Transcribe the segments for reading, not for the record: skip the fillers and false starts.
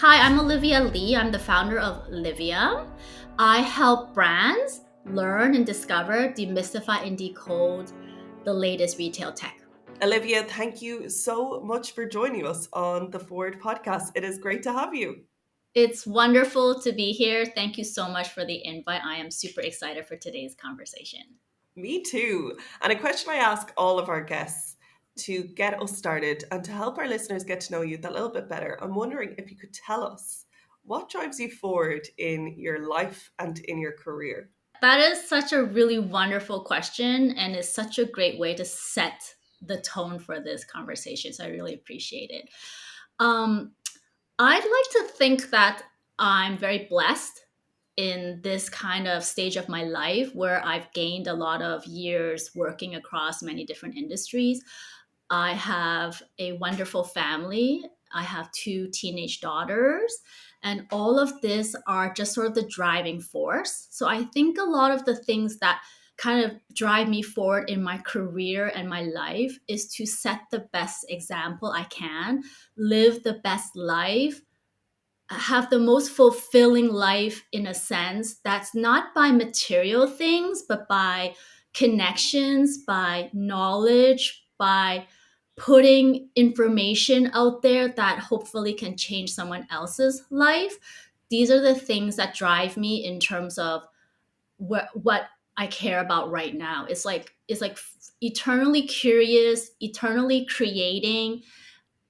Hi, I'm Olivia Lee. I'm the founder of LIVVIUM. I help brands learn and discover, demystify, and decode the latest retail tech. Olivia, thank you so much for joining us on the Forward podcast. It is great to have you. It's wonderful to be here. Thank you so much for the invite. I am super excited for today's conversation. Me too. And a question I ask all of our guests to get us started and to help our listeners get to know you a little bit better. I'm wondering if you could tell us what drives you forward in your life and in your career. That is such a really wonderful question and is such a great way to set the tone for this conversation. So I really appreciate it. Um, I'd like to think that I'm very blessed in this kind of stage of my life where I've gained a lot of years working across many different industries. I have a wonderful family. I have two teenage daughters, and all of this are just sort of the driving force. So I think a lot of the things that kind of drive me forward in my career and my life is to set the best example I can, live the best life, have the most fulfilling life in a sense that's not by material things, but by connections, by knowledge, by putting information out there that hopefully can change someone else's life. These are the things that drive me in terms of what I care about right now. It's like eternally curious, eternally creating,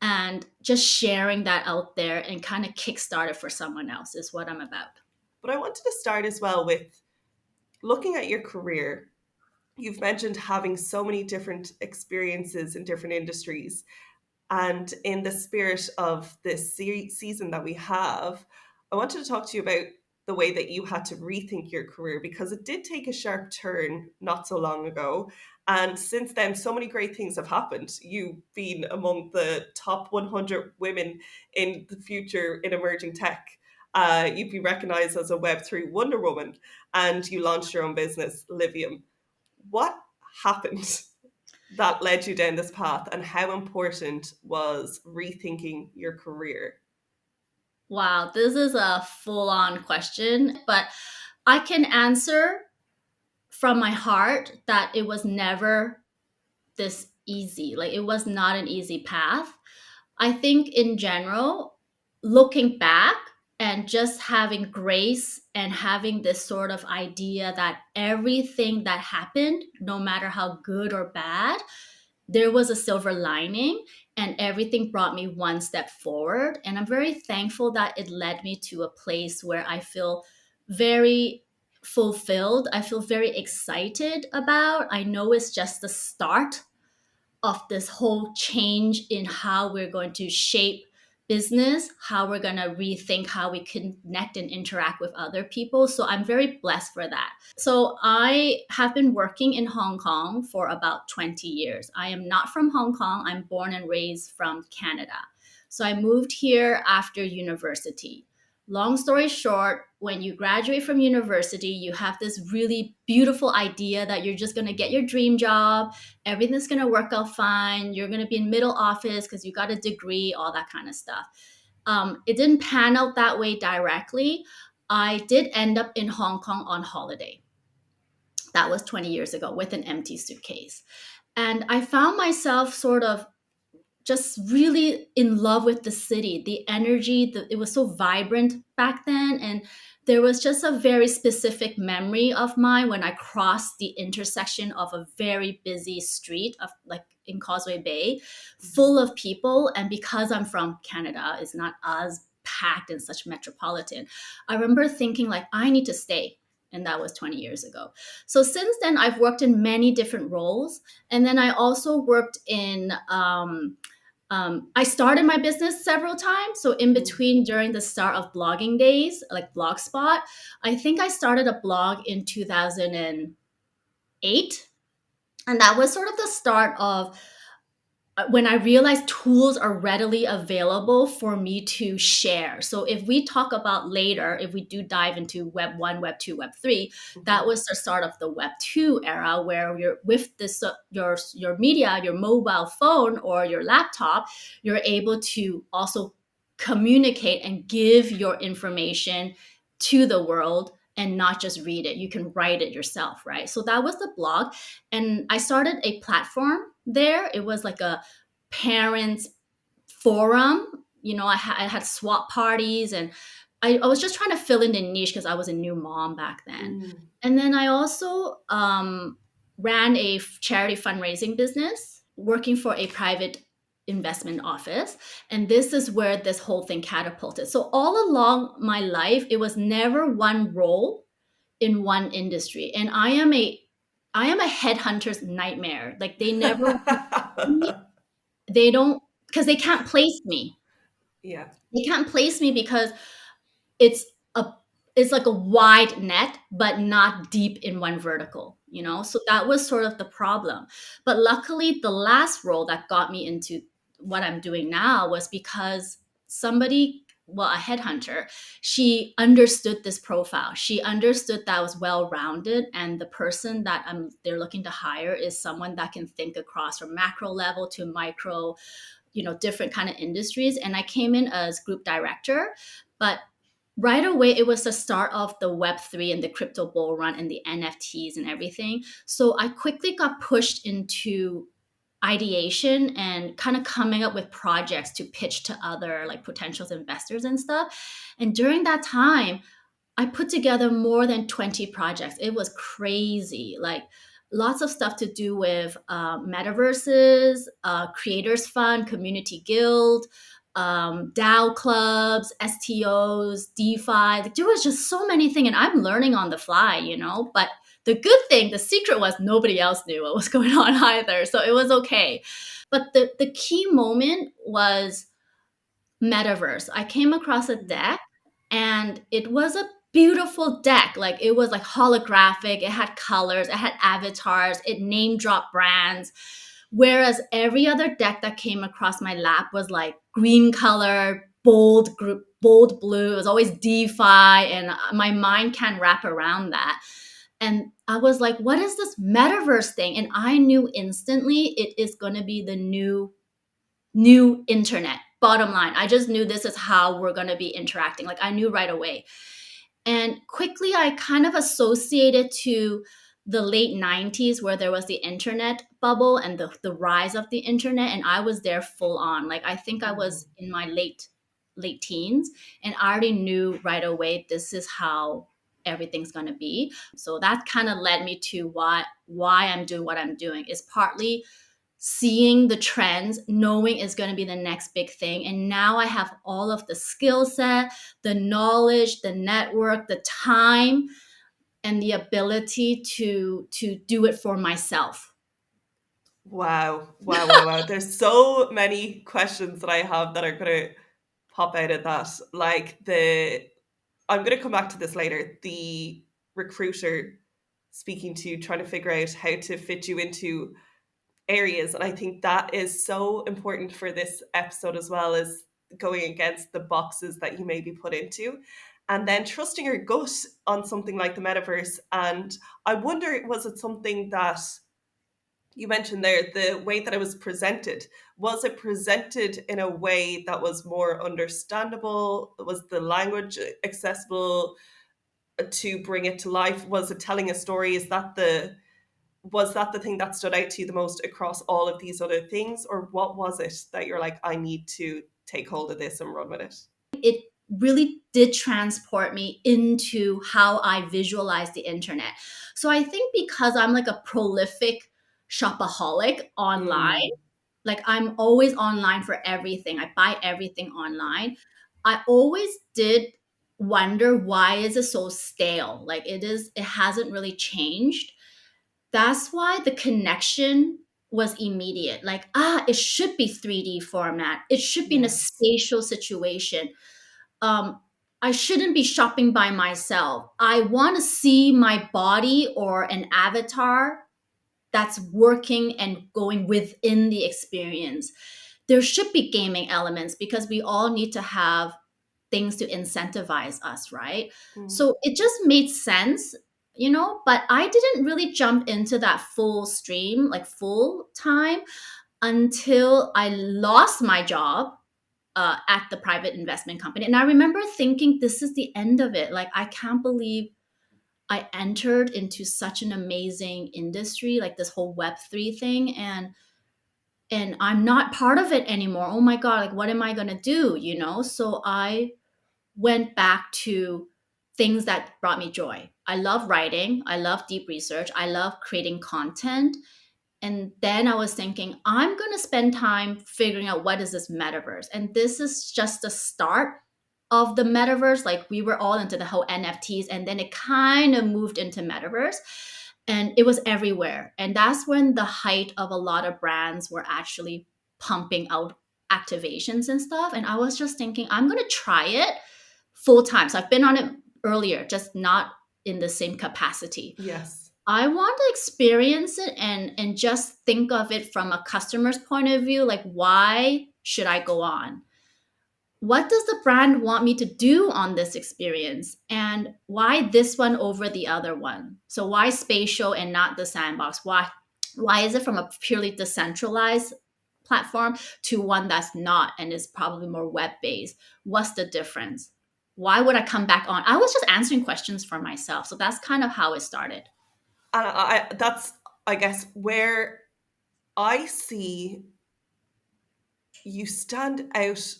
and just sharing that out there and kind of kickstart it for someone else is what I'm about. But I wanted to start as well with looking at your career. You've mentioned having so many different experiences in different industries. And in the spirit of this season that we have, I wanted to talk to you about the way that you had to rethink your career because it did take a sharp turn not so long ago. And since then, so many great things have happened. You've been among the top 100 women in the future in emerging tech. You've been recognized as a Web3 Wonder Woman and you launched your own business, LIVVIUM. What happened that led you down this path, and how important was rethinking your career? Wow, this is a full on question, but I can answer from my heart that it was never this easy. Like, it was not an easy path. I think in general, looking back and just having grace and having this sort of idea that everything that happened, no matter how good or bad, there was a silver lining and everything brought me one step forward. And I'm very thankful that it led me to a place where I feel very fulfilled. I feel very excited about. I know it's just the start of this whole change in how we're going to shape business, how we're going to rethink how we connect and interact with other people. So I'm very blessed for that. So I have been working in Hong Kong for about 20 years. I am not from Hong Kong. I'm born and raised from Canada. So I moved here after university. Long story short, when you graduate from university, you have this really beautiful idea that you're just going to get your dream job, everything's going to work out fine, you're going to be in middle office because you got a degree, all that kind of stuff. It didn't pan out that way directly. I did end up in Hong Kong on holiday. That was 20 years ago with an empty suitcase. And I found myself sort of just really in love with the city, the energy, it was so vibrant back then. And there was just a very specific memory of mine when I crossed the intersection of a very busy street of like in Causeway Bay, full of people. And because I'm from Canada, it's not as packed and such metropolitan. I remember thinking like, I need to stay. And that was 20 years ago. So since then, I've worked in many different roles. And then I also worked in I started my business several times. So in between, during the start of blogging days, like Blogspot, I think I started a blog in 2008. And that was sort of the start of when I realized tools are readily available for me to share. So if we talk about later, if we do dive into Web 1, Web 2, Web 3, that was the start of the Web 2 era where you're with this your media, your mobile phone or your laptop, you're able to also communicate and give your information to the world and not just read it. You can write it yourself, right? So that was the blog. And I started a platform there. It was like a parents forum. I had swap parties, and I was just trying to fill in the niche because I was a new mom back then. Mm. And then I also ran a charity fundraising business, working for a private investment office. And this is where this whole thing catapulted. So all along my life, it was never one role in one industry. And I am a headhunter's nightmare. Like they never they don't because they can't place me. Yeah. They can't place me because it's a it's like a wide net but not deep in one vertical. So that was sort of the problem. But luckily the last role that got me into what I'm doing now was because somebody, well, a headhunter, she understood this profile. She understood that I was well rounded, and the person that they're looking to hire is someone that can think across from macro level to micro, different kind of industries. And I came in as group director, but right away it was the start of the Web3 and the crypto bull run and the NFTs and everything. So I quickly got pushed into ideation and kind of coming up with projects to pitch to other like potential investors and stuff. And during that time, I put together more than 20 projects. It was crazy. Like lots of stuff to do with metaverses, creators fund, community guild, DAO clubs, STOs, DeFi. Like, there was just so many things, and I'm learning on the fly. But the good thing, the secret was nobody else knew what was going on either, so it was okay. But the key moment was Metaverse. I came across a deck, and it was a beautiful deck. Like it was like holographic, it had colors, it had avatars, it name dropped brands. Whereas every other deck that came across my lap was like green color, bold blue. It was always DeFi, and my mind can't wrap around that. And I was like, what is this metaverse thing? And I knew instantly it is going to be the new internet. Bottom line, I just knew this is how we're going to be interacting. Like I knew right away. And quickly I kind of associated to the late 90s where there was the internet bubble and the rise of the internet, and I was there full on. Like I think I was in my late teens, and I already knew right away this is how everything's going to be. So that kind of led me to why I'm doing what I'm doing, is partly seeing the trends, knowing is going to be the next big thing. And now I have all of the skill set, the knowledge, the network, the time, and the ability to do it for myself. Wow. Wow. Wow. Wow. There's so many questions that I have that are going to pop out of that. I'm going to come back to this later. The recruiter speaking to you, trying to figure out how to fit you into areas. And I think that is so important for this episode as well, as going against the boxes that you may be put into. And then trusting your gut on something like the metaverse. And I wonder, was it something that you mentioned there, the way that it was presented? Was it presented in a way that was more understandable? Was the language accessible to bring it to life? Was it telling a story? Was that the thing that stood out to you the most across all of these other things? Or what was it that you're like, I need to take hold of this and run with it? It really did transport me into how I visualize the internet. So I think because I'm like a prolific shopaholic online, Mm, like I'm always online for everything. I buy everything online. I always did wonder, why is it so stale? Like it hasn't really changed. That's why the connection was immediate. Like, it should be 3D format. It should be in a yes. spatial situation. um, I shouldn't be shopping by myself. I want to see my body or an avatar that's working and going within the experience. There should be gaming elements because we all need to have things to incentivize us, right? Mm. So it just made sense, but I didn't really jump into that full stream, like full time, until I lost my job at the private investment company. And I remember thinking, this is the end of it. Like, I can't believe I entered into such an amazing industry, like this whole Web3 thing. And I'm not part of it anymore. Oh my God, like, what am I going to do? So I went back to things that brought me joy. I love writing. I love deep research. I love creating content. And then I was thinking, I'm going to spend time figuring out what is this metaverse. And this is just the start of the metaverse. Like, we were all into the whole NFTs, and then it kind of moved into metaverse, and it was everywhere. And that's when the height of a lot of brands were actually pumping out activations and stuff. And I was just thinking, I'm going to try it full time. So I've been on it earlier, just not in the same capacity. Yes. I want to experience it and just think of it from a customer's point of view. Like, why should I go on? What does the brand want me to do on this experience? And why this one over the other one? So why spatial and not the sandbox? Why is it from a purely decentralized platform to one that's not and is probably more web-based? What's the difference? Why would I come back on? I was just answering questions for myself. So that's kind of how it started. And that's, I guess, where I see you stand out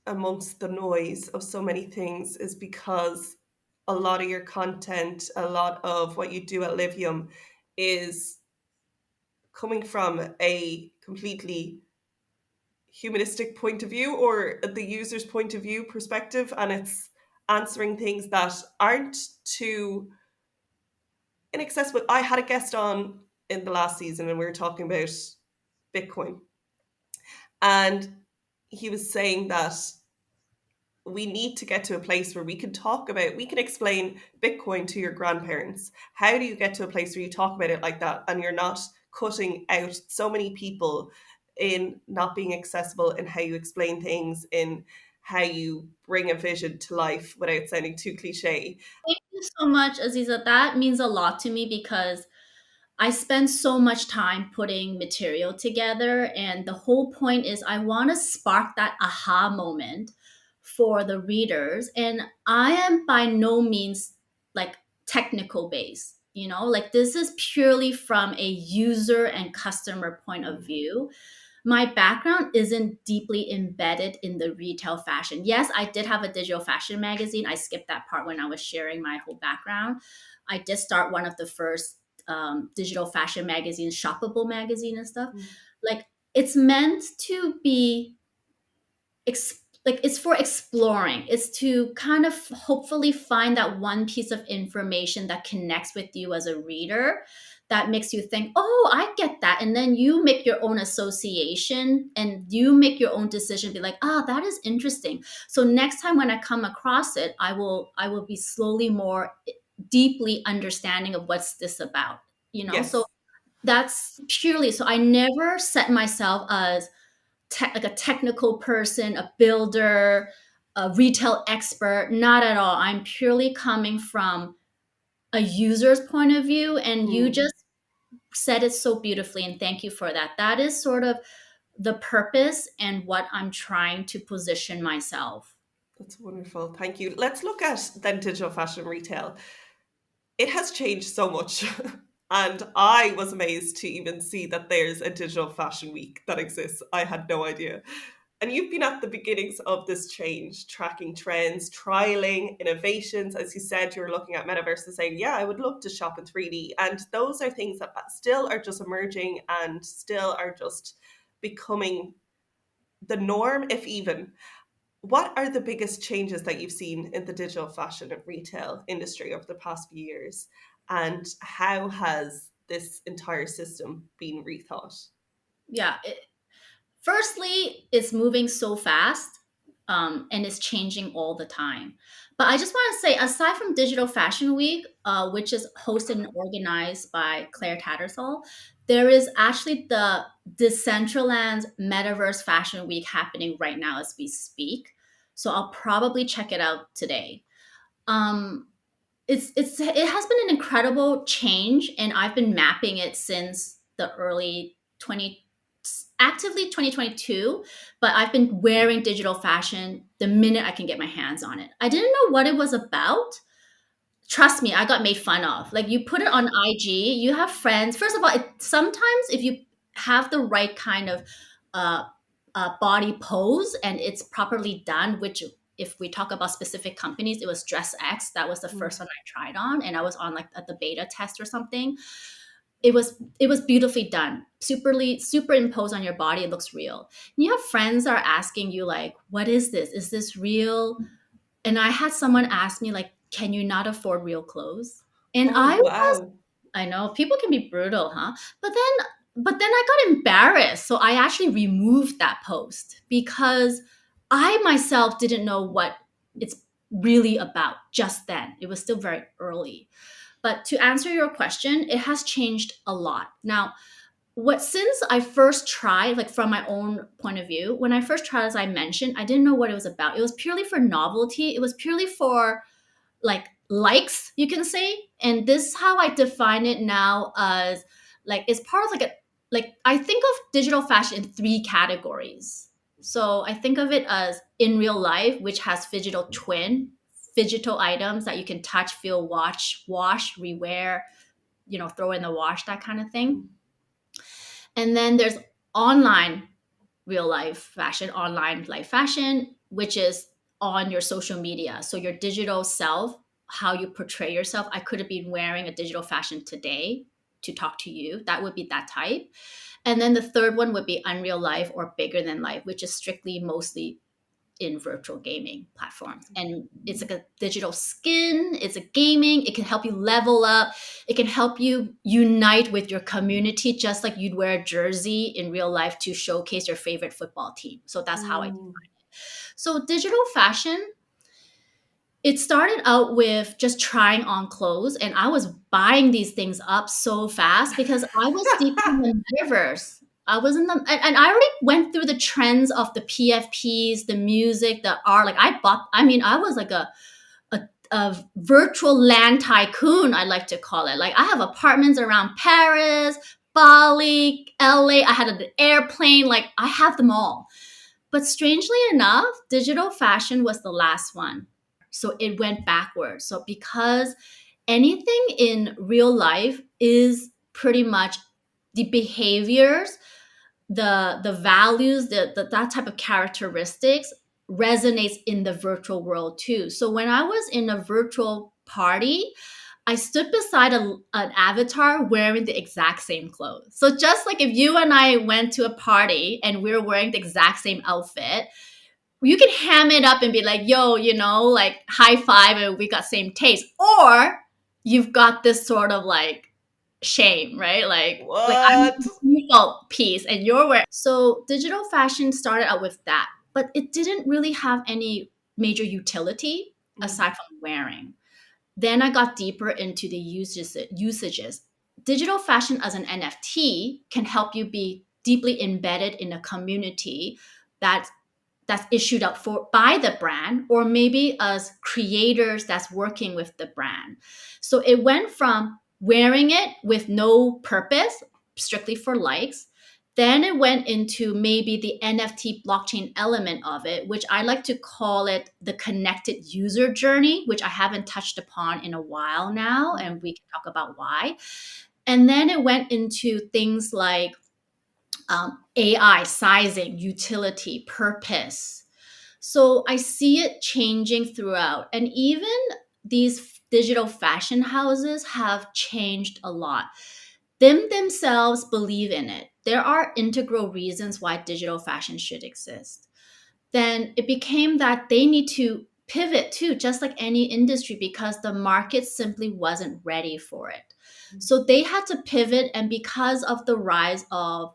amongst the noise of so many things is because a lot of your content, a lot of what you do at LIVVIUM is coming from a completely humanistic point of view or the user's point of view perspective, and it's answering things that aren't too inaccessible. I had a guest on in the last season and we were talking about Bitcoin, and he was saying that we need to get to a place where we can talk about, we can explain Bitcoin to your grandparents. How do you get to a place where you talk about it like that and you're not cutting out so many people in not being accessible in how you explain things, in how you bring a vision to life without sounding too cliche? Thank you so much, Aziza. That means a lot to me because I spend so much time putting material together. And the whole point is I want to spark that aha moment for the readers. And I am by no means like technical based, like this is purely from a user and customer point of view. My background isn't deeply embedded in the retail fashion. Yes, I did have a digital fashion magazine. I skipped that part when I was sharing my whole background. I did start one of the first digital fashion magazines, shoppable magazine and stuff. Like, it's meant to be like, it's for exploring. It's to kind of hopefully find that one piece of information that connects with you as a reader, that makes you think, oh, I get that. And then you make your own association and you make your own decision, be like, ah, that is interesting. So next time when I come across it, I will be slowly more deeply understanding of what's this about. So Yes. that's purely, so I never set myself as like a technical person, a builder, a retail expert. Not at all. I'm purely coming from a user's point of view. And you Mm, just said it so beautifully. And thank you for that. That is sort of the purpose and what I'm trying to position myself. that's wonderful. Thank you. Let's look at then digital fashion retail. It has changed so much. And I was amazed to even see that there's a digital fashion week that exists. I had no idea. And you've been at the beginnings of this change, tracking trends, trialing innovations. As you said, you were looking at Metaverse and saying, yeah, I would love to shop in 3D. And those are things that still are just emerging and still are just becoming the norm, if even. What are the biggest changes that you've seen in the digital fashion and retail industry over the past few years? And how has this entire system been rethought? Yeah. Firstly, it's moving so fast, and it's changing all the time. But I just want to say, aside from Digital Fashion Week, which is hosted and organized by Claire Tattersall, there is actually the Decentraland Metaverse Fashion Week happening right now as we speak. So I'll probably check it out today. Um, it has been an incredible change, and I've been mapping it since the early 2010s actively 2022, but I've been wearing digital fashion the minute I can get my hands on it. I didn't know what it was about. Trust me, I got made fun of. Like, you put it on IG, you have friends. First of all, sometimes if you have the right kind of uh, body pose and it's properly done, which if we talk about specific companies, it was Dress X. That was the Mm. first one I tried on, and I was on like at the beta test or something. It was beautifully done, superimposed on your body. It looks real. And you have friends are asking you like, what is this? Is this real? And I had someone ask me like, can you not afford real clothes? And Oh, wow. I know people can be brutal, huh? But then I got embarrassed. So I actually removed that post because I myself didn't know what it's really about just then. It was still very early. But to answer your question, it has changed a lot. Now, what since I first tried, like from my own point of view, when I first tried, as I mentioned, I didn't know what it was about. It was purely for novelty. It was purely for like likes, you can say. And this is how I define it now as like it's part of like a like I think of digital fashion in three categories. So I think of it as in real life, which has digital twin, digital items that you can touch, feel, watch, wash, rewear, throw in the wash, that kind of thing. Mm. And then there's online real life fashion, online life fashion, which is on your social media. So your digital self, how you portray yourself. I could have been wearing a digital fashion today to talk to you. That would be that type. And then the third one would be unreal life or bigger than life, which is strictly mostly in virtual gaming platforms. And it's like a digital skin, it's a gaming, it can help you level up, it can help you unite with your community, just like you'd wear a jersey in real life to showcase your favorite football team. So that's how I. Mm. So digital fashion, it started out with just trying on clothes, and I was buying these things up so fast because I was deep in the metaverse. I was in the and I already went through the trends of the PFPs, the music, the art. Like I was like a virtual land tycoon, I like to call it. Like I have apartments around Paris, Bali, LA. I had an airplane. Like I have them all. But strangely enough, digital fashion was the last one. So it went backwards. So because anything in real life is pretty much the behaviors, the values, that type of characteristics resonates in the virtual world too. So when I was in a virtual party, I stood beside an avatar wearing the exact same clothes. So just like if you and I went to a party and we are wearing the exact same outfit, you can ham it up and be like, yo, like high five and we got same taste. Or you've got this sort of like shame, right? Like I'm What? the default piece and you're wearing. So digital fashion started out with that, but it didn't really have any major utility Mm. aside from wearing. Then I got deeper into the usages. Digital fashion as an NFT can help you be deeply embedded in a community that that's issued out for by the brand, or maybe as creators that's working with the brand. So it went from wearing it with no purpose, strictly for likes. Then it went into maybe the NFT blockchain element of it, which I like to call it the connected user journey, which I haven't touched upon in a while now, and we can talk about why. And then it went into things like AI, sizing, utility, purpose. So I see it changing throughout. And even these digital fashion houses have changed a lot. Them themselves believe in it. There are integral reasons why digital fashion should exist. Then it became that they need to pivot too, just like any industry, because the market simply wasn't ready for it. So they had to pivot, and because of the rise of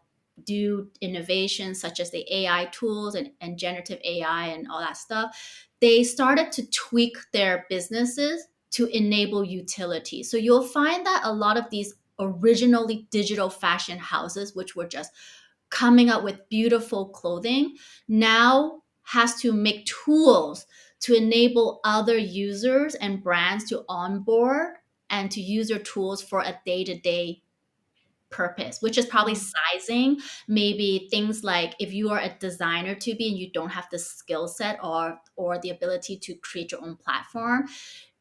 new innovations such as the AI tools and generative AI and all that stuff, they started to tweak their businesses to enable utility. So you'll find that a lot of these originally digital fashion houses, which were just coming up with beautiful clothing, now has to make tools to enable other users and brands to onboard and to use their tools for a day-to-day purpose, which is probably Mm. sizing, maybe things like if you are a designer to be and you don't have the skill set or the ability to create your own platform,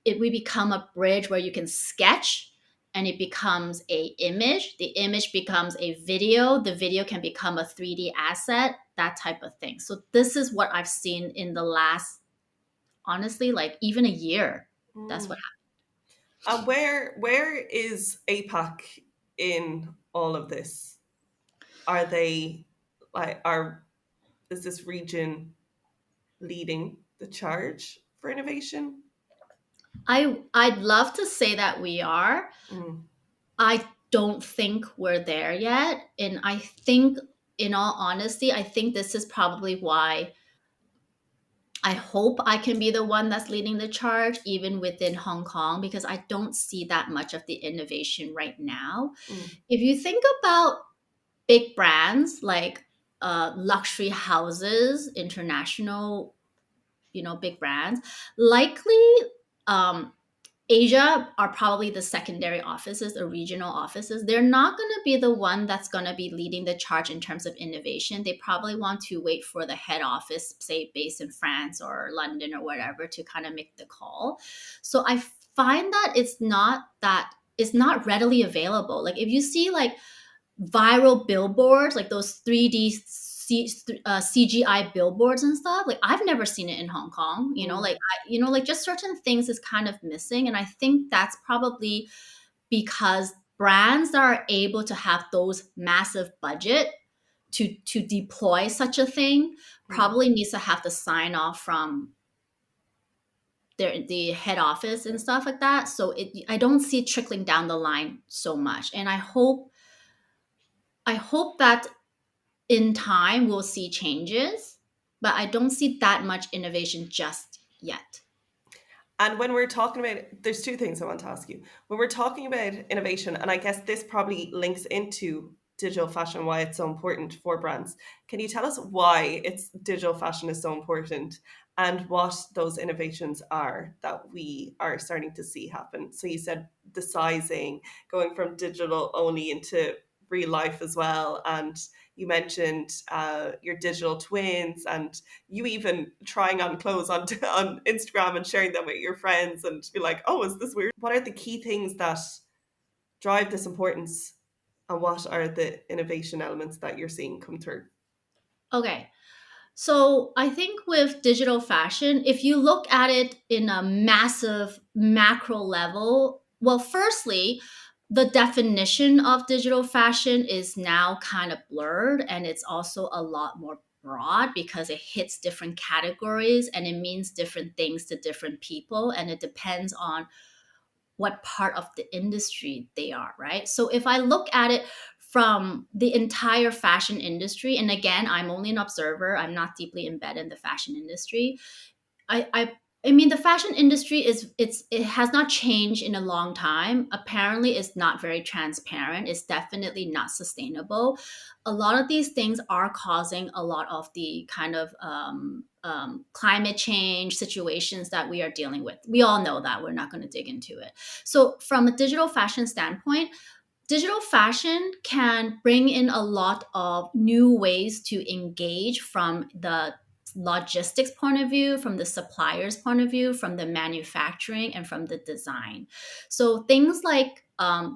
it will become a bridge where you can sketch and it becomes a image, the image becomes a video, the video can become a 3D asset, that type of thing. So this is what I've seen in the last, honestly, like even a year. That's what Mm. And where is APAC in all of this? Are they like are is this region leading the charge for innovation? I'd love to say that we are. Mm. I don't think we're there yet. And I think, in all honesty, I think this is probably why I hope I can be the one that's leading the charge, even within Hong Kong, because I don't see that much of the innovation right now. Mm. If you think about big brands like luxury houses, international, big brands, likely um, Asia are probably the secondary offices, the regional offices. They're not going to be the one that's going to be leading the charge in terms of innovation. They probably want to wait for the head office, say based in France or London or whatever, to kind of make the call. So I find that it's not readily available. Like if you see like viral billboards, like those 3D CGI billboards and stuff. Like I've never seen it in Hong Kong. Mm. Like just certain things is kind of missing, and I think that's probably because brands that are able to have those massive budget to deploy such a thing Mm. probably needs to have the sign off from the head office and stuff like that. So I don't see it trickling down the line so much, and I hope that in time we'll see changes, but I don't see that much innovation just yet. And when we're talking about, there's two things I want to ask you. When we're talking about innovation, and I guess this probably links into digital fashion, why it's so important for brands. Can you tell us why it's digital fashion is so important and what those innovations are that we are starting to see happen? So you said the sizing, going from digital only into real life as well, and you mentioned your digital twins, and you even trying on clothes on on Instagram and sharing them with your friends and be like, oh, is this weird? What are the key things that drive this importance, and what are the innovation elements that you're seeing come through? Okay. So I think with digital fashion, if you look at it in a massive macro level, well, firstly, the definition of digital fashion is now kind of blurred, and it's also a lot more broad because it hits different categories and it means different things to different people, and it depends on what part of the industry they are, right? So if I look at it from the entire fashion industry, and again, I'm only an observer, I'm not deeply embedded in the fashion industry. I mean the fashion industry it has not changed in a long time. Apparently it's not very transparent. It's definitely not sustainable. A lot of these things are causing a lot of the kind of climate change situations that we are dealing with. We all know that. We're not going to dig into it. So from a digital fashion standpoint, digital fashion can bring in a lot of new ways to engage from the logistics point of view, from the supplier's point of view, from the manufacturing, and from the design. So things like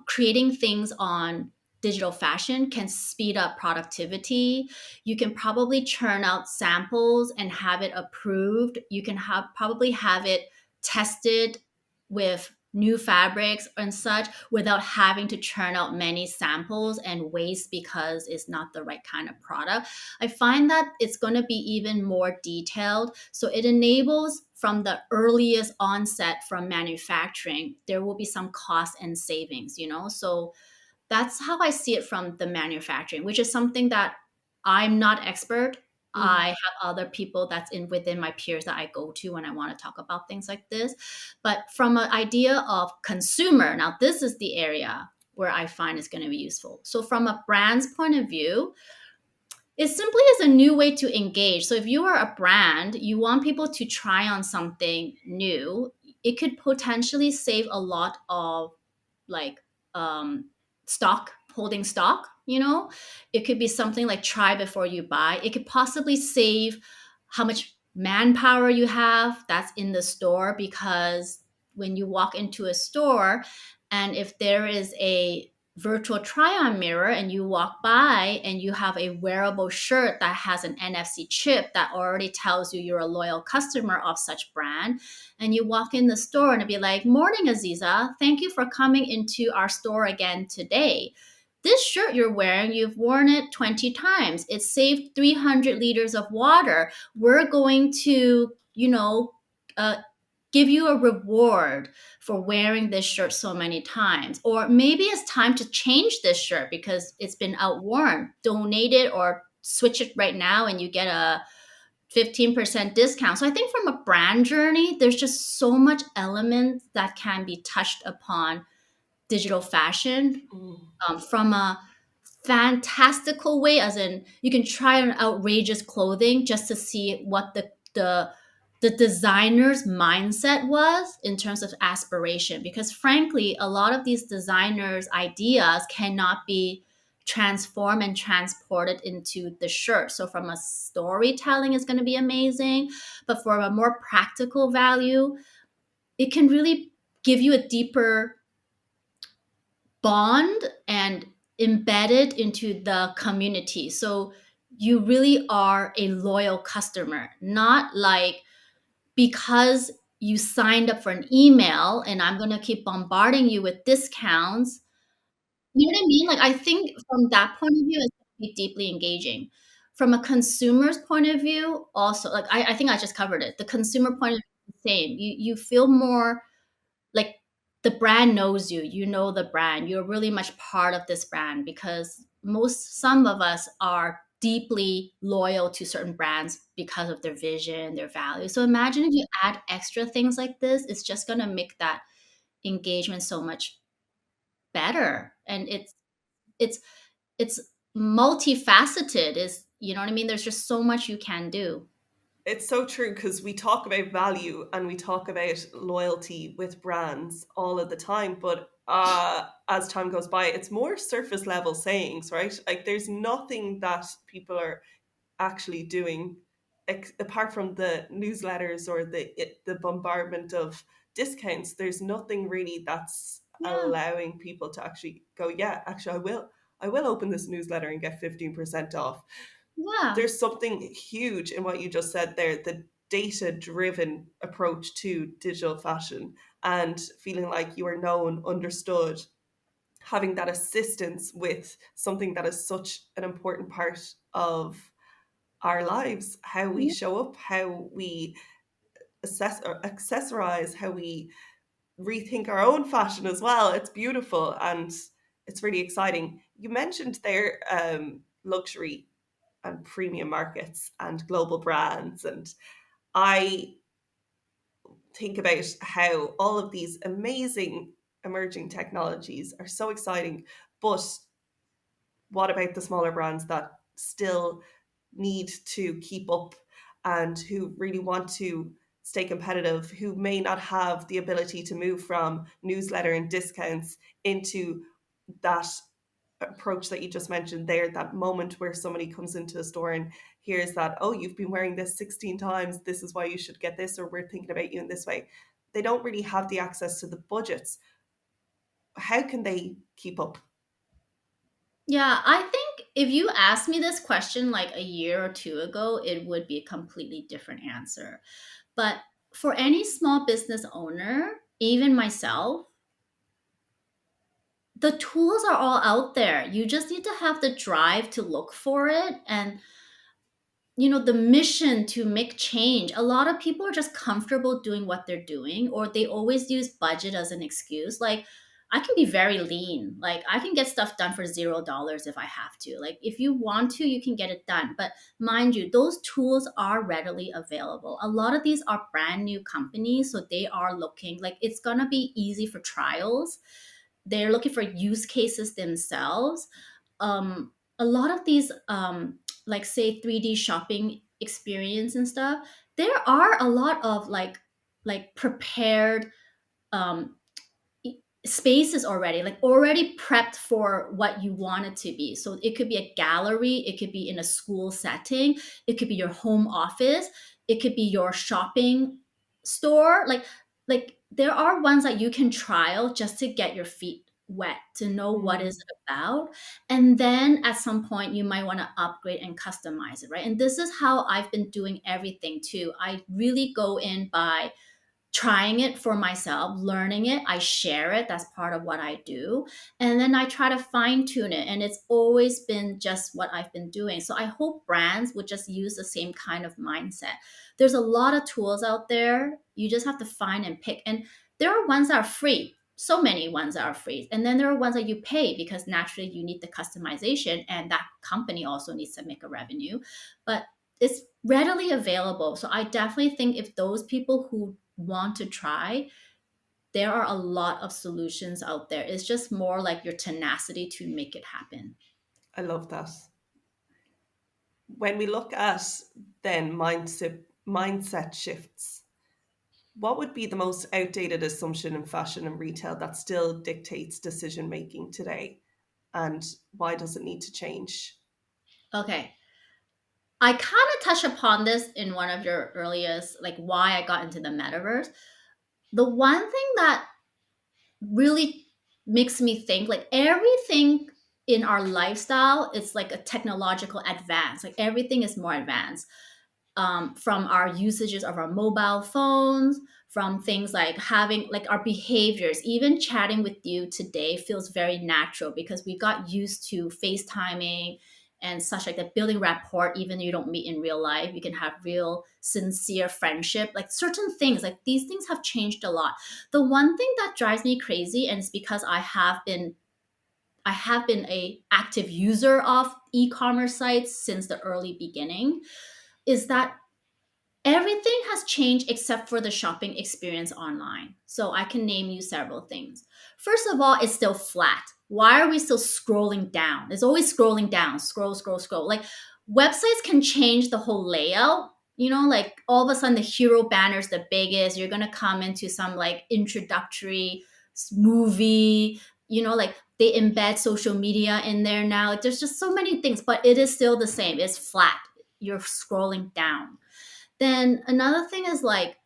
creating things on digital fashion can speed up productivity. You can probably churn out samples and have it approved. You can probably have it tested with new fabrics and such without having to churn out many samples and waste because it's not the right kind of product. I find that it's going to be even more detailed. So it enables from the earliest onset from manufacturing, there will be some cost and savings. So that's how I see it from the manufacturing, which is something that I'm not expert. Mm. I have other people that's in within my peers that I go to when I want to talk about things like this. But from an idea of consumer, now this is the area where I find is going to be useful. So from a brand's point of view, it simply is a new way to engage. So if you are a brand, you want people to try on something new, it could potentially save a lot of like stock, holding stock, you know. It could be something like try before you buy. It could possibly save how much manpower you have that's in the store, because when you walk into a store and if there is a virtual try on mirror and you walk by and you have a wearable shirt that has an NFC chip that already tells you you're a loyal customer of such brand, and you walk in the store and it'd be like, "Morning, Aziza. Thank you for coming into our store again today. This shirt you're wearing, you've worn it 20 times. It saved 300 liters of water. We're going to, uh, give you a reward for wearing this shirt so many times. Or maybe it's time to change this shirt because it's been outworn. Donate it or switch it right now and you get a 15% discount." So I think from a brand journey, there's just so much elements that can be touched upon digital fashion, Mm. from a fantastical way, as in you can try on outrageous clothing just to see what the designer's mindset was in terms of aspiration, because frankly a lot of these designers ideas cannot be transformed and transported into the shirt. So from a storytelling is going to be amazing, but for a more practical value, it can really give you a deeper bond and embedded into the community. So you really are a loyal customer, not like because you signed up for an email and I'm going to keep bombarding you with discounts. You know what I mean? Like, I think from that point of view, it's gonna be deeply engaging. From a consumer's point of view, also, like, I think I just covered it. The consumer point of view is the same. You feel more like the brand knows you. You know the brand. You're really much part of this brand, because some of us are deeply loyal to certain brands because of their vision, their value. So imagine if you add extra things like this, it's just gonna make that engagement so much better. And it's it's multifaceted, is, you know what I mean? There's just so much you can do. It's so true because we talk about value and we talk about loyalty with brands all of the time, but as time goes by, it's more surface level sayings, right? Like there's nothing that people are actually doing apart from the newsletters or the bombardment of discounts. There's nothing really that's Yeah, allowing people to actually go, yeah, actually I will open this newsletter and get 15% off. yeah, There's something huge in what you just said there, the data driven approach to digital fashion and feeling like you are known, understood, having that assistance with something that is such an important part of our lives, how we yeah, show up, how we assess or accessorize, how we rethink our own fashion as well. It's beautiful and it's really exciting. You mentioned there luxury and premium markets and global brands. And I think about how all of these amazing emerging technologies are so exciting. But what about the smaller brands that still need to keep up and who really want to stay competitive, who may not have the ability to move from newsletter and discounts into that approach that you just mentioned there, that moment where somebody comes into a store and hears that, oh, you've been wearing this 16 times, this is why you should get this, or we're thinking about you in this way. They don't really have the access to the budgets. How can they keep up? yeah. I think if you asked me this question like a year or two ago, it would be a completely different answer. But for any small business owner, even myself, the tools are all out there. You just need to have the drive to look for it, and the mission to make change. A lot of people are just comfortable doing what they're doing, or they always use budget as an excuse. Like, I can be very lean. Like, I can get stuff done for $0 if I have to. Like, if you want to, you can get it done. But mind you, those tools are readily available. A lot of these are brand new companies, so they are looking like it's gonna be easy for trials. They're looking for use cases themselves. A lot of these, like, say 3D shopping experience and stuff, there are a lot of like prepared, um spaces already, like already prepped for what you want it to be. So it could be a gallery, it could be in a school setting, it could be your home office, it could be your shopping store. Like there are ones that you can trial just to get your feet wet, to know what is Mm, it about. And then at some point you might want to upgrade and customize it, right? And this is how I've been doing everything too. I really go in by trying it for myself, learning it, I share it. That's part of what I do. And then I try to fine tune it. And it's always been just what I've been doing. So I hope brands would just use the same kind of mindset. There's a lot of tools out there. You just have to find and pick. And there are ones that are free. So many ones that are free. And then there are ones that you pay because naturally you need the customization and that company also needs to make a revenue. But it's readily available. So I definitely think if those people who want to try, there are a lot of solutions out there. It's just more like your tenacity to make it happen. I love that. When we look at then mindset shifts, what would be the most outdated assumption in fashion and retail that still dictates decision making today? And why does it need to change? Okay. I kind of touched upon this in one of your earliest, like why I got into the metaverse. The one thing that really makes me think, like everything in our lifestyle, it's like a technological advance. Like everything is more advanced. From our usages of our mobile phones, from things like having like our behaviors, even chatting with you today feels very natural because we got used to FaceTiming and such like that, building rapport, even though you don't meet in real life. You can have real, sincere friendship. Like certain things, like these things have changed a lot. The one thing that drives me crazy, and it's because I have been a active user of e-commerce sites since the early beginning, is that everything has changed except for the shopping experience online. So I can name you several things. First of all, it's still flat. Why are we still scrolling down? It's always scrolling down, scroll, scroll, scroll. Like websites can change the whole layout. You know, like all of a sudden the hero banner is the biggest. You're gonna come into some like introductory movie. You know, like they embed social media in there now. Like there's just so many things, but it is still the same. It's flat. You're scrolling down. Then another thing is like,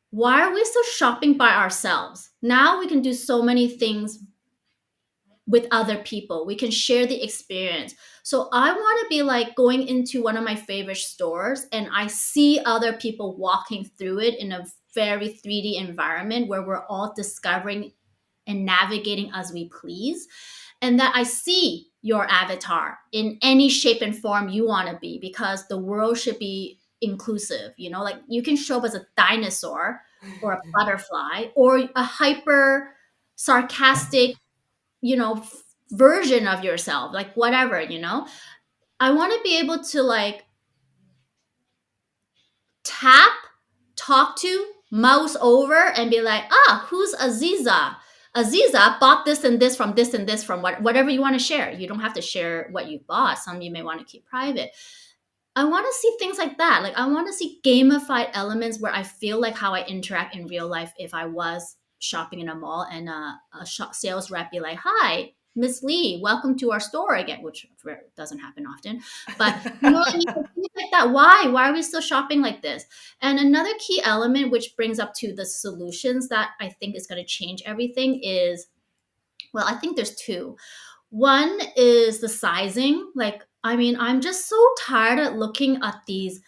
why are we still shopping by ourselves? Now we can do so many things with other people. We can share the experience. So I want to be like going into one of my favorite stores and I see other people walking through it in a very 3D environment where we're all discovering and navigating as we please, and that I see your avatar in any shape and form you want to be, because the world should be inclusive. You know, like you can show up as a dinosaur or a butterfly or a hyper sarcastic, version of yourself, like whatever, I want to be able to like tap, talk to, mouse over, and be like, who's Aziza? Aziza bought this and this from this and this from whatever you want to share. You don't have to share what you bought. Some you may want to keep private. I want to see things like that. Like I want to see gamified elements where I feel like how I interact in real life if I was shopping in a mall and sales rep be like, "Hi, Miss Lee, welcome to our store again," which doesn't happen often. But you know what I mean? Like, things like that. Why? Why are we still shopping like this? And another key element, which brings up to the solutions that I think is going to change everything, is, well, I think there's two. One is the sizing. Like, I mean, I'm just so tired of looking at these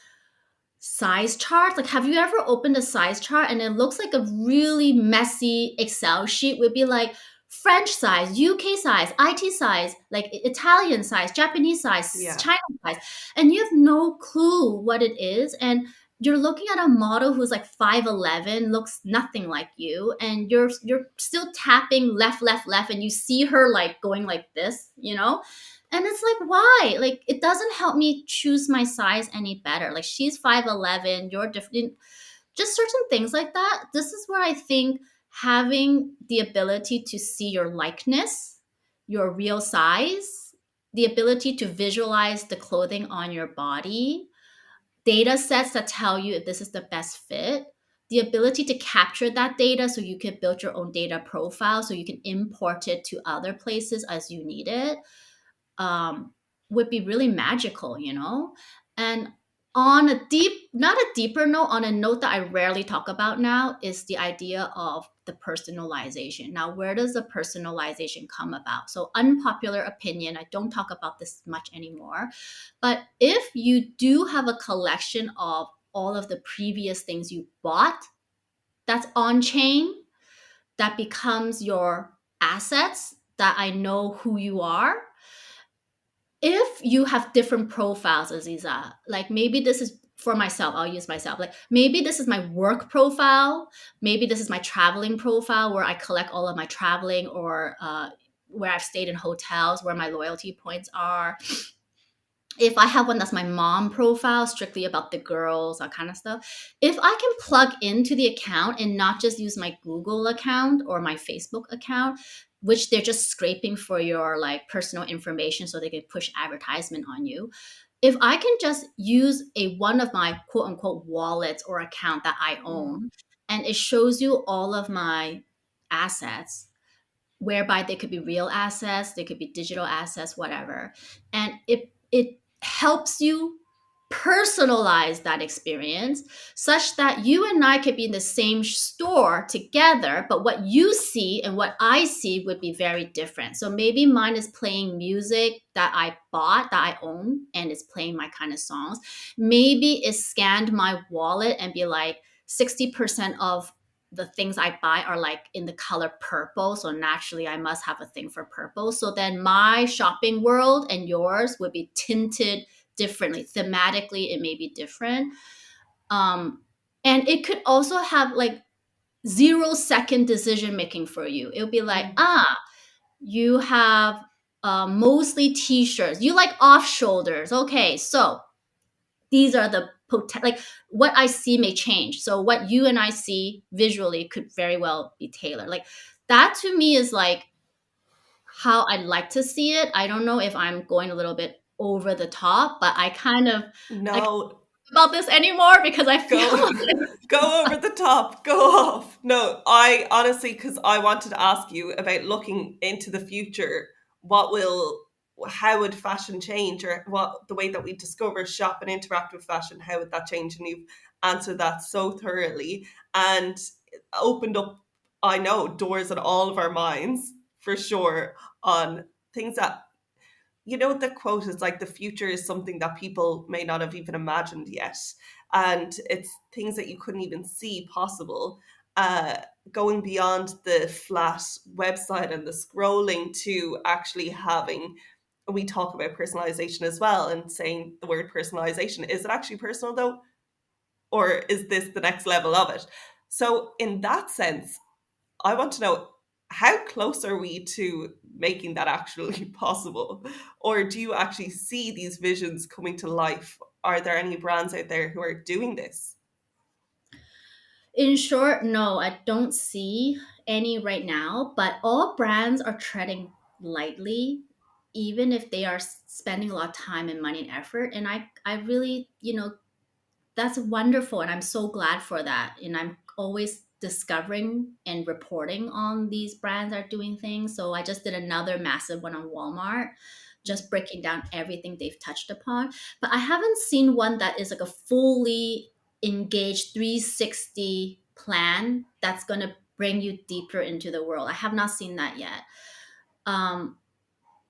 size charts. Like, have you ever opened a size chart and it looks like a really messy Excel sheet? Would be like French size, UK size, IT size, like Italian size, Japanese size, Yeah. China size, and you have no clue what it is. And you're looking at a model who's like 5'11", looks nothing like you, and you're still tapping left, left, left, and you see her like going like this. And it's like, why? Like, it doesn't help me choose my size any better. Like, she's 5'11", you're different. Just certain things like that. This is where I think having the ability to see your likeness, your real size, the ability to visualize the clothing on your body, data sets that tell you if this is the best fit, the ability to capture that data so you can build your own data profile so you can import it to other places as you need it, um, would be really magical, you know? And on a deep, not a deeper note, on a note that I rarely talk about now is the idea of the personalization. Now, where does the personalization come about? So, unpopular opinion, I don't talk about this much anymore. But if you do have a collection of all of the previous things you bought that's on chain, that becomes your assets, that I know who you are. If you have different profiles, Aziza, like maybe this is for myself, I'll use myself. Like maybe this is my work profile, maybe this is my traveling profile where I collect all of my traveling, or where I've stayed in hotels, where my loyalty points are. If I have one that's my mom profile, strictly about the girls, that kind of stuff. If I can plug into the account and not just use my Google account or my Facebook account, which they're just scraping for your like personal information so they can push advertisement on you. If I can just use a one of my quote unquote wallets or account that I Mm. own, and it shows you all of my assets, whereby they could be real assets, they could be digital assets, whatever. And it helps you personalize that experience such that you and I could be in the same store together, but what you see and what I see would be very different. So maybe mine is playing music that I bought, that I own, and it's playing my kind of songs. Maybe it scanned my wallet and be like 60% of the things I buy are like in the color purple. So naturally, I must have a thing for purple. So then my shopping world and yours would be tinted differently. Thematically, it may be different. Um, and it could also have like 0-second decision making for you. It would be like, Mm. you have mostly t-shirts. You like off shoulders. Okay, so these are the like what I see may change. So what you and I see visually could very well be tailored. Like that to me is like how I'd like to see it. I don't know if I'm going a little bit over the top, but I can't No, talk about this anymore because I feel go go over the top, go off. No, I honestly, because I wanted to ask you about looking into the future, what will how would fashion change, or what the way that we discover, shop, and interact with fashion, how would that change? And you've answered that so thoroughly and opened up, I know, doors in all of our minds for sure, on things that, you know, the quote is like the future is something that people may not have even imagined yet, and it's things that you couldn't even see possible, uh going beyond the flat website and the scrolling to actually having, we talk about personalization as well, and saying the word personalization, is it actually personal though, or is this the next level of it? So in that sense, I want to know, how close are we to making that actually possible? Or do you actually see these visions coming to life? Are there any brands out there who are doing this? In short, no, I don't see any right now, but all brands are treading lightly, even if they are spending a lot of time and money and effort. And I really, that's wonderful. And I'm so glad for that. And I'm always discovering and reporting on these brands are doing things. So I just did another massive one on Walmart, just breaking down everything they've touched upon. But I haven't seen one that is like a fully engaged 360 plan that's going to bring you deeper into the world. I have not seen that yet. Um,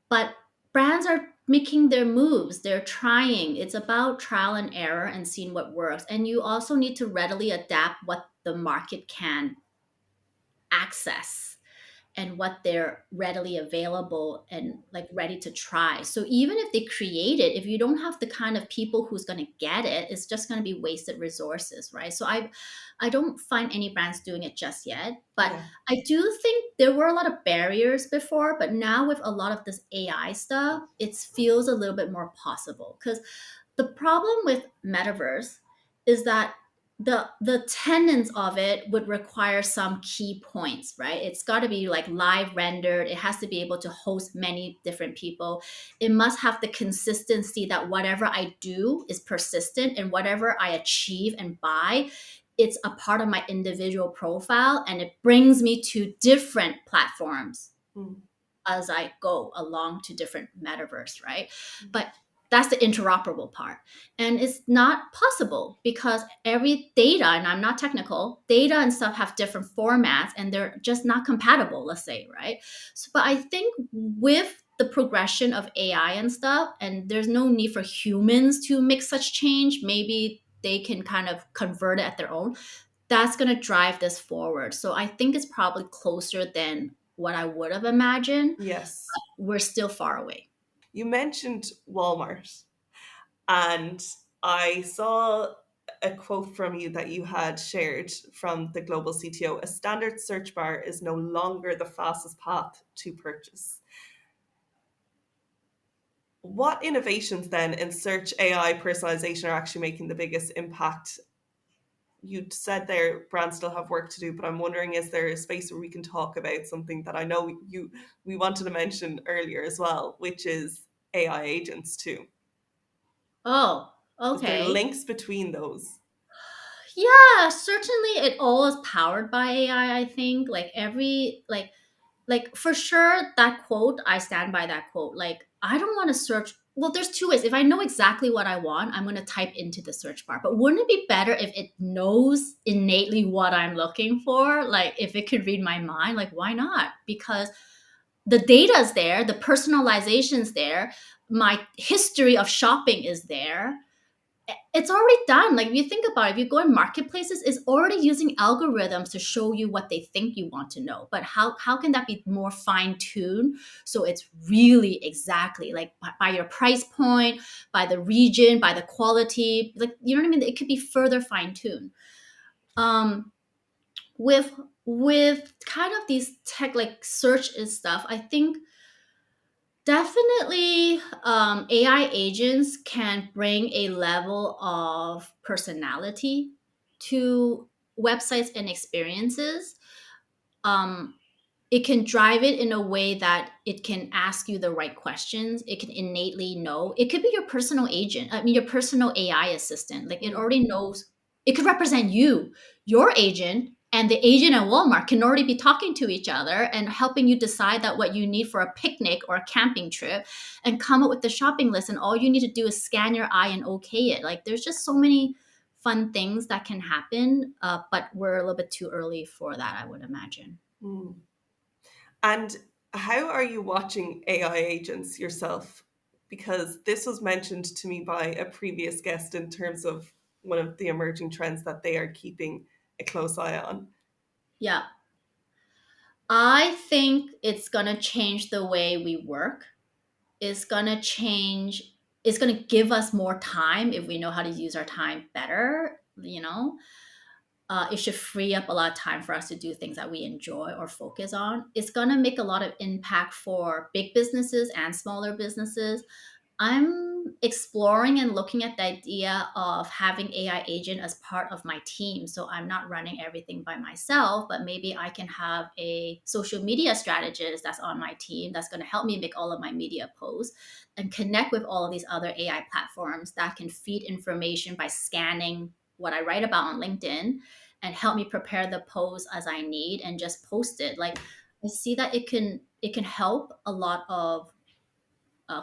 but brands are making their moves. They're trying. It's about trial and error and seeing what works. And you also need to readily adapt what the market can access and what they're readily available and like ready to try. So even if they create it, if you don't have the kind of people who's going to get it, it's just going to be wasted resources, right? So I don't find any brands doing it just yet, but Yeah. I do think there were a lot of barriers before, but now with a lot of this AI stuff, it feels a little bit more possible because the problem with metaverse is that the tenets of it would require some key points, right? It's got to be like live rendered. It has to be able to host many different people. It must have the consistency that whatever I do is persistent, and whatever I achieve and buy it's a part of my individual profile and it brings me to different platforms Mm. as I go along to different metaverse, right? But that's the interoperable part. And it's not possible because every data, and I'm not technical, data and stuff have different formats and they're just not compatible, let's say, right? So, but I think with the progression of AI and stuff, and there's no need for humans to make such change, maybe they can kind of convert it at their own. That's going to drive this forward. So I think it's probably closer than what I would have imagined. Yes. We're still far away. You mentioned Walmart, and I saw a quote from you that you had shared from the global CTO. A standard search bar is no longer the fastest path to purchase. What innovations then in search AI personalization are actually making the biggest impact? You said there brands still have work to do, but I'm wondering, is there a space where we can talk about something that I know we wanted to mention earlier as well, which is AI agents too? Oh, Is there okay. links between those? Yeah, certainly it all is powered by AI, I think. Like every like for sure that quote, I stand by that quote. Like I don't want to search. Well, there's two ways. If I know exactly what I want, I'm going to type into the search bar. But wouldn't it be better if it knows innately what I'm looking for? Like if it could read my mind, like why not? Because the data's there, the personalization's there, my history of shopping is there. It's already done. Like if you think about it, if you go in marketplaces, it's already using algorithms to show you what they think you want to know. But how can that be more fine-tuned so it's really exactly like by your price point, by the region, by the quality, like you know what I mean? It could be further fine-tuned. Um with with kind of these tech like search and stuff, I think definitely, AI agents can bring a level of personality to websites and experiences. Um, it can drive it in a way that it can ask you the right questions. It can innately know. It could be your personal agent. I mean, your personal AI assistant. Like it Mm. already knows. It could represent you, your agent, and the agent at Walmart can already be talking to each other and helping you decide that what you need for a picnic or a camping trip, and come up with the shopping list. And all you need to do is scan your eye and okay it. Like there's just so many fun things that can happen, but we're a little bit too early for that, I would imagine. Mm. And how are you watching AI agents yourself? Because this was mentioned to me by a previous guest in terms of one of the emerging trends that they are keeping a close eye on. Yeah. I think it's going to change the way we work. It's going to change, it's going to give us more time if we know how to use our time better, you know. It should free up a lot of time for us to do things that we enjoy or focus on. It's going to make a lot of impact for big businesses and smaller businesses. I'm exploring and looking at the idea of having AI agent as part of my team. So I'm not running everything by myself, but maybe I can have a social media strategist that's on my team that's going to help me make all of my media posts and connect with all of these other AI platforms that can feed information by scanning what I write about on LinkedIn and help me prepare the post as I need and just post it. Like I see that it can help a lot of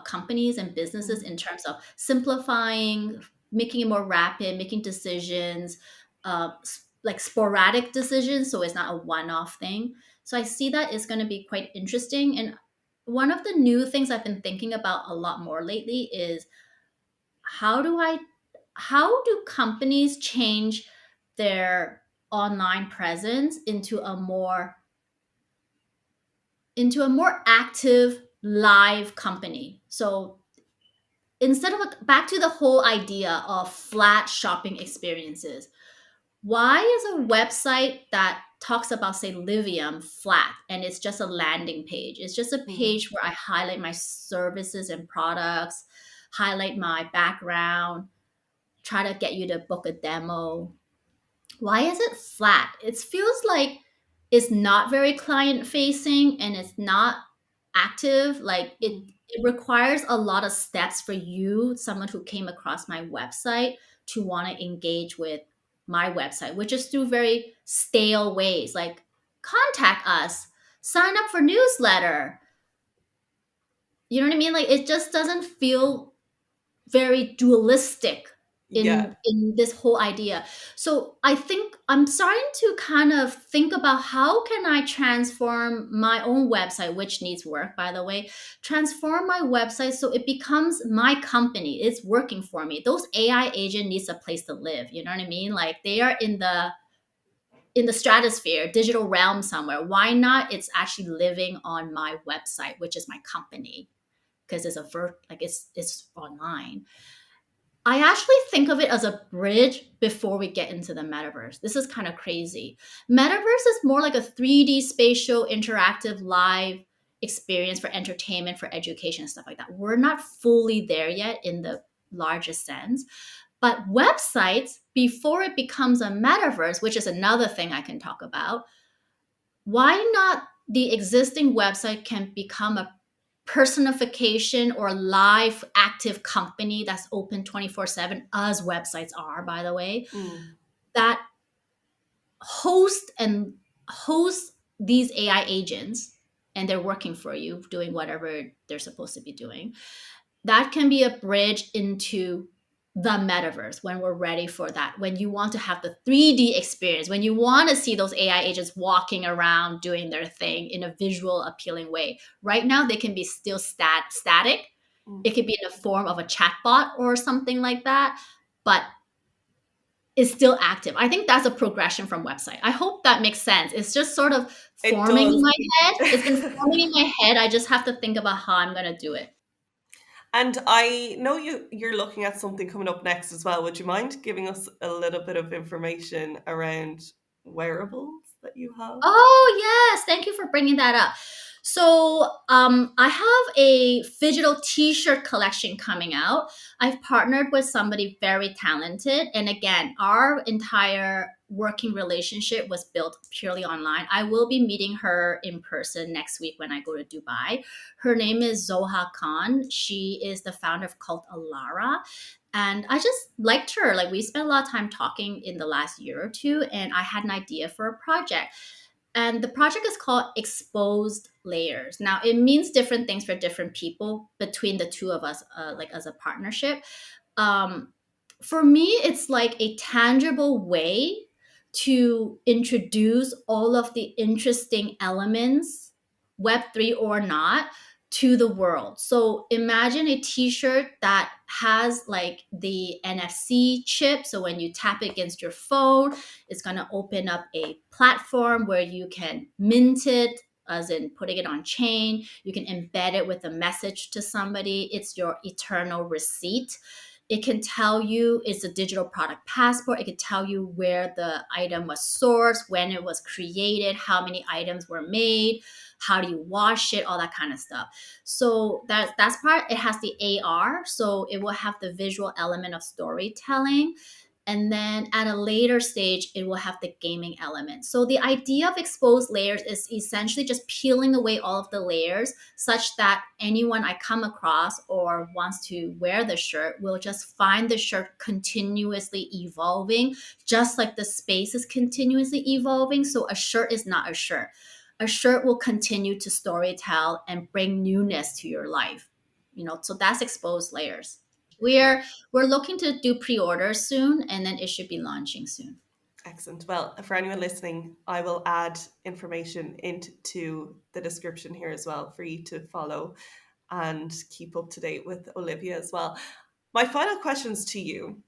companies and businesses Mm. in terms of simplifying, making it more rapid, making decisions, like sporadic decisions. So it's not a one off thing. So I see that is going to be quite interesting. And one of the new things I've been thinking about a lot more lately is how do I, how do companies change their online presence into a more active live company. So instead of back to the whole idea of flat shopping experiences, why is a website that talks about say LIVVIUM flat and it's just a landing page? It's just a Mm. page where I highlight my services and products, highlight my background, try to get you to book a demo. Why is it flat? It feels like it's not very client facing and it's not active. Like it, Mm. it requires a lot of steps for you, someone who came across my website, to want to engage with. my website, which is through very stale ways, like contact us, sign up for newsletter. You know what I mean? Like it just doesn't feel very dualistic Yeah. in this whole idea. So I think I'm starting to kind of think about how can I transform my own website, which needs work by the way, transform my website so it becomes my company. It's working for me. Those AI agent needs a place to live. You know what I mean? Like they are in the stratosphere, digital realm somewhere. Why not? It's actually living on my website, which is my company, because it's like it's online. I actually think of it as a bridge before we get into the metaverse. This is kind of crazy. Metaverse is more like a 3D spatial interactive live experience for entertainment, for education, stuff like that. We're not fully there yet in the largest sense. But websites, before it becomes a metaverse, which is another thing I can talk about, why not the existing website can become a personification or live active company that's open 24/7, as websites are, by the way, Mm. that host these AI agents, and they're working for you doing whatever they're supposed to be doing. That can be a bridge into the metaverse when we're ready for that. When you want to have the 3D experience, when you want to see those AI agents walking around doing their thing in a visual appealing way. Right now, they can be still static. Mm. It could be in the form of a chatbot or something like that, but it's still active. I think that's a progression from website. I hope that makes sense. It's just sort of It forming in does. my head. It's been forming in my head. I just have to think about how I'm going to do it. And I know you're looking at something coming up next as well. Would you mind giving us a little bit of information around wearables that you have? Oh, yes. Thank you for bringing that up. So, I have a digital t-shirt collection coming out. I've partnered with somebody very talented. And again, our entire working relationship was built purely online. I will be meeting her in person next week when I go to Dubai. Her name is Zoha Khan. She is the founder of Cult Alara. And I just liked her. Like we spent a lot of time talking in the last year or two, and I had an idea for a project. And the project is called Exposed Layers. Now, it means different things for different people between the two of us, like as a partnership. Um, for me, it's like a tangible way to introduce all of the interesting elements, Web3 or not, to the world. So imagine a t-shirt that has like the NFC chip. So when you tap it against your phone, it's going to open up a platform where you can mint it, as in putting it on chain. You can embed it with a message to somebody. It's your eternal receipt. It can tell you it's a digital product passport. It can tell you where the item was sourced, when it was created, how many items were made, how do you wash it, all that kind of stuff. So that's part. It has the AR, so it will have the visual element of storytelling. And then at a later stage, it will have the gaming element. So the idea of exposed layers is essentially just peeling away all of the layers such that anyone I come across or wants to wear the shirt will just find the shirt continuously evolving, just like the space is continuously evolving. So a shirt is not a shirt. A shirt will continue to storytell and bring newness to your life. So that's exposed layers. We're looking to do pre-orders soon, and then it should be launching soon. Excellent. Well, for anyone listening, I will add information into the description here as well for you to follow and keep up to date with Olivia as well. My final questions to you,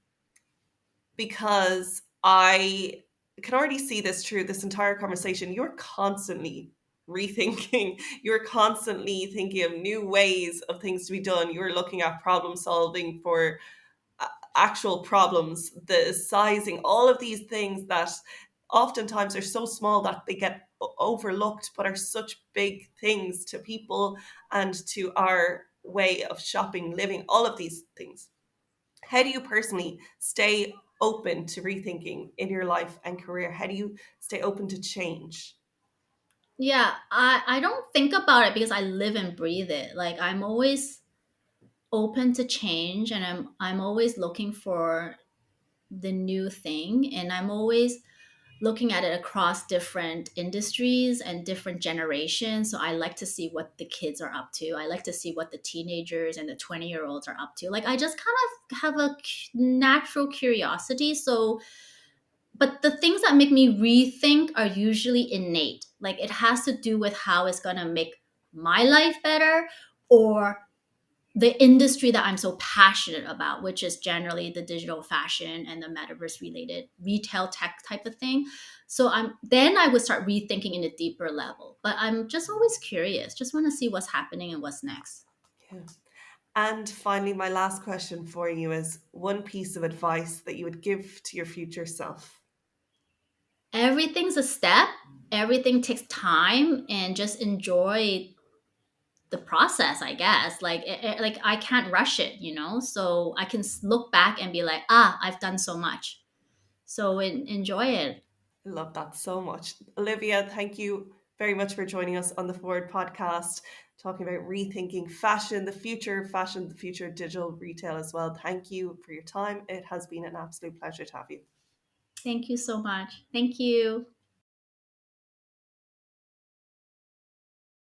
because I can already see this through this entire conversation. You're constantly rethinking, you're constantly thinking of new ways of things to be done. You're looking at problem solving for actual problems, the sizing, all of these things that oftentimes are so small that they get overlooked, but are such big things to people and to our way of shopping, living, all of these things. How do you personally stay open to rethinking in your life and career? How do you stay open to change? Yeah, I don't think about it because I live and breathe it. Like I'm always open to change, and I'm always looking for the new thing, and I'm always looking at it across different industries and different generations. So I like to see what the kids are up to. I like to see what the teenagers and the 20-year-olds are up to. Like, I just kind of have a natural curiosity. So, but the things that make me rethink are usually innate. Like, it has to do with how it's going to make my life better, or the industry that I'm so passionate about, which is generally the digital fashion and the metaverse related retail tech type of thing. So I would start rethinking in a deeper level. But I'm just always curious, just want to see what's happening and what's next. Yeah. And finally, my last question for you is one piece of advice that you would give to your future self. Everything's a step, everything takes time, and just enjoy the process, I guess. Like I can't rush it, so I can look back and be like, I've done so much. So enjoy it. I love that so much. Olivia, thank you very much for joining us on the Forward podcast, talking about rethinking fashion, the future of fashion, the future of digital retail as well. Thank you for your time. It has been an absolute pleasure to have you. Thank you so much. Thank you.